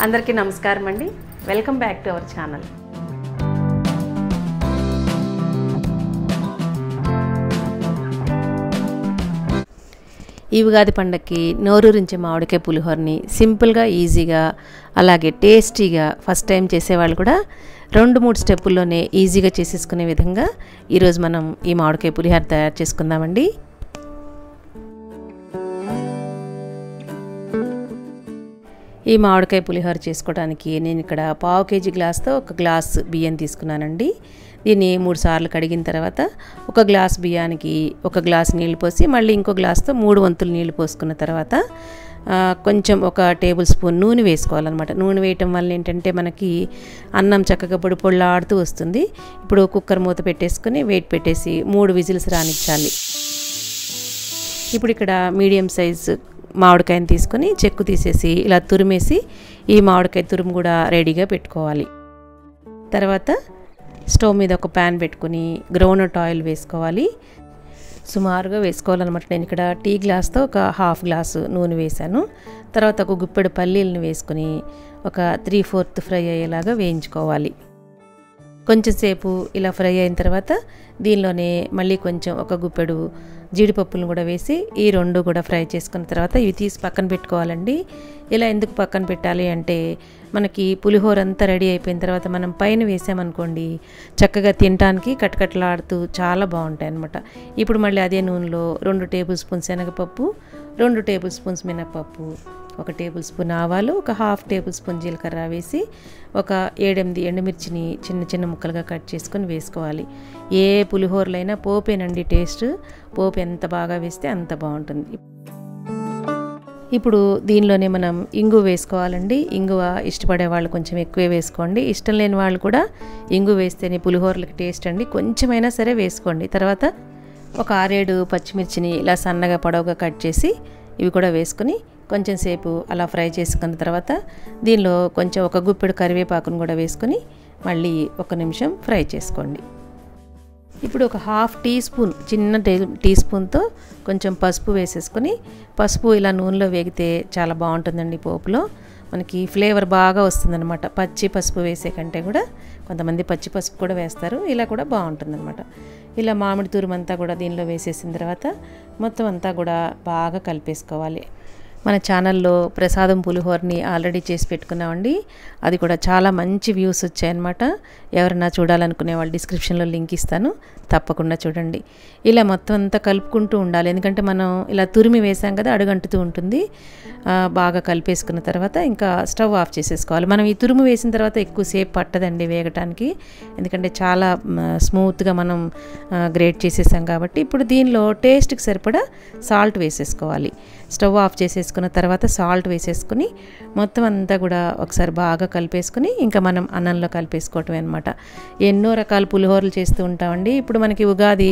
అందరికీ నమస్కారం అండి. Welcome back to our channel. ఈ ఉగాది పండగకి నోరూరించే మామిడికాయ పులిహోరని సింపుల్గా, ఈజీగా, అలాగే టేస్టీగా ఫస్ట్ టైం చేసేవాళ్ళు కూడా 2-3 స్టెప్పుల్లోనే ఈజీగా చేసేసుకునే విధంగా ఈరోజు మనం ఈ మామిడికాయ పులిహోర తయారు చేసుకుందామండి. ఈ మామిడికాయ పులిహోర చేసుకోవడానికి నేను ఇక్కడ 1/2 కేజీ గ్లాస్తో 1 గ్లాస్ బియ్యం తీసుకున్నానండి. దీన్ని 3 సార్లు కడిగిన తర్వాత 1 గ్లాస్ బియ్యానికి 1 గ్లాస్ నీళ్ళు పోసి మళ్ళీ ఇంకో గ్లాస్తో 3 వంతులు నీళ్ళు పోసుకున్న తర్వాత కొంచెం 1 టేబుల్ స్పూన్ నూనె వేసుకోవాలన్నమాట. నూనె వేయటం వల్ల ఏంటంటే మనకి అన్నం చక్కగా పొడిపొళ్ళాడుతూ వస్తుంది. ఇప్పుడు కుక్కర్ మూత పెట్టేసుకుని వెయిట్ పెట్టేసి 3 విజిల్స్ రానిచ్చాలి. ఇప్పుడు ఇక్కడ మీడియం సైజ్ మామిడికాయని తీసుకొని చెక్కు తీసేసి ఇలా తురిమేసి ఈ మామిడికాయ తురుము కూడా రెడీగా పెట్టుకోవాలి. తర్వాత స్టవ్ మీద ఒక ప్యాన్ పెట్టుకుని గ్రౌండ్నట్ ఆయిల్ వేసుకోవాలి. సుమారుగా వేసుకోవాలన్నమాట. నేను ఇక్కడ టీ గ్లాస్తో 1/2 గ్లాసు నూనె వేశాను. తర్వాత 1 గుప్పెడు పల్లీలను వేసుకుని ఒక 3/4 ఫ్రై అయ్యేలాగా వేయించుకోవాలి. కొంచెం సేపు ఇలా ఫ్రై అయిన తర్వాత దీనిలోనే మళ్ళీ కొంచెం 1 గుప్పెడు జీడిపప్పులను కూడా వేసి ఈ 2 కూడా ఫ్రై చేసుకున్న తర్వాత ఇవి తీసి పక్కన పెట్టుకోవాలండి. ఇలా ఎందుకు పక్కన పెట్టాలి అంటే మనకి పులిహోర అంతా రెడీ అయిపోయిన తర్వాత మనం పైన వేసామనుకోండి చక్కగా తినడానికి కటకట్లాడుతూ చాలా బాగుంటాయి అన్నమాట. ఇప్పుడు మళ్ళీ అదే నూనెలో 2 టేబుల్ స్పూన్స్ శనగపప్పు, 2 టేబుల్ స్పూన్స్ మినపప్పు, 1 టేబుల్ స్పూన్ ఆవాలు, 1/2 టేబుల్ స్పూన్ జీలకర్ర వేసి ఒక 7-8 ఎండుమిర్చిని చిన్న చిన్న ముక్కలుగా కట్ చేసుకొని వేసుకోవాలి. ఏ పులిహోరలైనా పోపేనండి టేస్ట్. పోపు ఎంత బాగా వేస్తే అంత బాగుంటుంది. ఇప్పుడు దీనిలోనే మనం ఇంగువ వేసుకోవాలండి. ఇంగువ ఇష్టపడే వాళ్ళు కొంచెం ఎక్కువే వేసుకోండి. ఇష్టం లేని వాళ్ళు కూడా ఇంగువ వేస్తేనే పులిహోరలకి టేస్ట్ అండి. కొంచెమైనా సరే వేసుకోండి. తర్వాత ఒక 6-7 పచ్చిమిర్చిని ఇలా సన్నగా పొడవుగా కట్ చేసి ఇవి కూడా వేసుకొని కొంచెం సేపు అలా ఫ్రై చేసుకున్న తర్వాత దీనిలో కొంచెం 1 గుప్పెడు కరివేపాకును కూడా వేసుకొని మళ్ళీ 1 నిమిషం ఫ్రై చేసుకోండి. ఇప్పుడు ఒక 1/2 టీ స్పూన్ చిన్న టీ స్పూన్తో కొంచెం పసుపు వేసేసుకొని పసుపు ఇలా నూనెలో వేగితే చాలా బాగుంటుందండి. పోపులో మనకి ఫ్లేవర్ బాగా వస్తుందన్నమాట. పచ్చి పసుపు వేసే కంటే కూడా కొంతమంది పచ్చి పసుపు కూడా వేస్తారు. ఇలా కూడా బాగుంటుందన్నమాట. ఇలా మామిడి తురుమంతా కూడా దీనిలో వేసేసిన తర్వాత మొత్తం అంతా కూడా బాగా కలిపేసుకోవాలి. మన ఛానల్లో ప్రసాదం పులిహోరని ఆల్రెడీ చేసి పెట్టుకున్నామండి. అది కూడా చాలా మంచి వ్యూస్ వచ్చాయన్నమాట. ఎవరైనా చూడాలనుకునే వాళ్ళు డిస్క్రిప్షన్లో లింక్ ఇస్తాను, తప్పకుండా చూడండి. ఇలా మొత్తం అంతా కలుపుకుంటూ ఉండాలి. ఎందుకంటే మనం ఇలా తురిమి వేసాం కదా, అడుగంటుతూ ఉంటుంది. బాగా కలిపేసుకున్న తర్వాత ఇంకా స్టవ్ ఆఫ్ చేసేసుకోవాలి. మనం ఈ తురుము వేసిన తర్వాత ఎక్కువసేపు పట్టదండి వేగటానికి, ఎందుకంటే చాలా స్మూత్గా మనం గ్రేట్ చేసేసాం కాబట్టి. ఇప్పుడు దీనిలో టేస్ట్కి సరిపడా సాల్ట్ వేసేసుకోవాలి. స్టవ్ ఆఫ్ చేసేసుకున్న తర్వాత సాల్ట్ వేసేసుకుని మొత్తం అంతా కూడా ఒకసారి బాగా కలిపేసుకుని ఇంకా మనం అన్నంలో కలిపేసుకోవటమే అనమాట. ఎన్నో రకాల పులిహోరలు చేస్తూ ఉంటామండి. ఇప్పుడు మనకి ఉగాది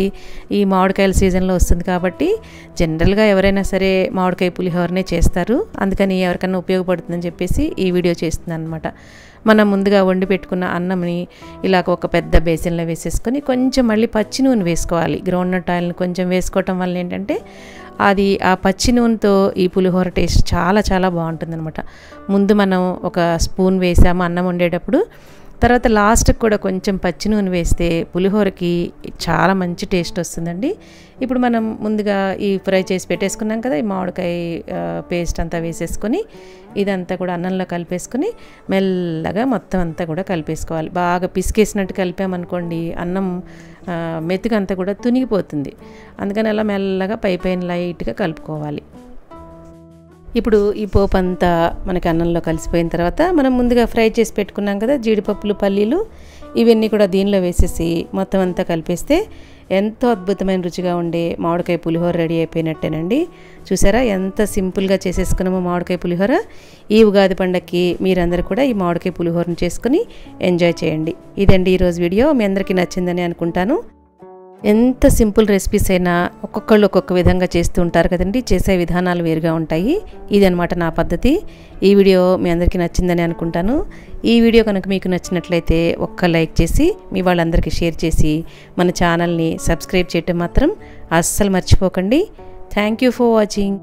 ఈ మామిడికాయల సీజన్లో వస్తుంది కాబట్టి జనరల్గా ఎవరైనా సరే మామిడికాయ పులిహోరనే చేస్తారు. అందుకని ఎవరికైనా ఉపయోగపడుతుందని చెప్పేసి ఈ వీడియో చేస్తున్నాను అనమాట. మనం ముందుగా వండి పెట్టుకున్న అన్నంని ఇలాగ ఒక పెద్ద బేసిన్లో వేసేసుకొని కొంచెం మళ్ళీ పచ్చి నూనె వేసుకోవాలి. గ్రౌండ్నట్ ఆయిల్ని కొంచెం వేసుకోవటం వల్ల ఏంటంటే అది ఆ పచ్చి నూనెతో ఈ పులిహోర టేస్ట్ చాలా చాలా బాగుంటుందన్నమాట. ముందు మనం 1 స్పూన్ వేసాము అన్నం వండేటప్పుడు, తర్వాత లాస్ట్కి కూడా కొంచెం పచ్చి నూనె వేస్తే పులిహోరకి చాలా మంచి టేస్ట్ వస్తుందండి. ఇప్పుడు మనం ముందుగా ఈ ఫ్రై చేసి పెట్టేసుకున్నాం కదా, ఈ మామిడికాయ పేస్ట్ అంతా వేసేసుకొని ఇదంతా కూడా అన్నంలో కలిపేసుకొని మెల్లగా మొత్తం అంతా కూడా కలిపేసుకోవాలి. బాగా పిసికేసినట్టు కలిపామనుకోండి అన్నం మెతుకు అంతా కూడా తునిగిపోతుంది. అందుకని అలా మెల్లగా పైన లైట్గా కలుపుకోవాలి. ఇప్పుడు ఈ పోపు అంతా మనకి అన్నంలో కలిసిపోయిన తర్వాత మనం ముందుగా ఫ్రై చేసి పెట్టుకున్నాం కదా జీడిపప్పులు, పల్లీలు, ఇవన్నీ కూడా దీనిలో వేసేసి మొత్తం అంతా కలిపేస్తే ఎంతో అద్భుతమైన రుచిగా ఉండే మామిడికాయ పులిహోర రెడీ అయిపోయినట్టేనండి. చూసారా ఎంత సింపుల్గా చేసేసుకున్నామో మామిడికాయ పులిహోర. ఈ ఉగాది పండగకి మీరందరూ కూడా ఈ మామిడికాయ పులిహోరను చేసుకుని ఎంజాయ్ చేయండి. ఇదండి ఈరోజు వీడియో. మీ అందరికీ నచ్చిందని అనుకుంటాను. ఎంత సింపుల్ రెసిపీస్ అయినా ఒక్కొక్కళ్ళు ఒక్కొక్క విధంగా చేస్తూ ఉంటారు కదండి. చేసే విధానాలు వేరుగా ఉంటాయి. ఇదనమాట నా పద్ధతి. ఈ వీడియో మీ అందరికీ నచ్చిందని అనుకుంటాను. ఈ వీడియో కనుక మీకు నచ్చినట్లయితే ఒక్క లైక్ చేసి మీ వాళ్ళందరికీ షేర్ చేసి మన ఛానల్ని సబ్స్క్రైబ్ చేయటం మాత్రం అస్సలు మర్చిపోకండి. Thank you for watching.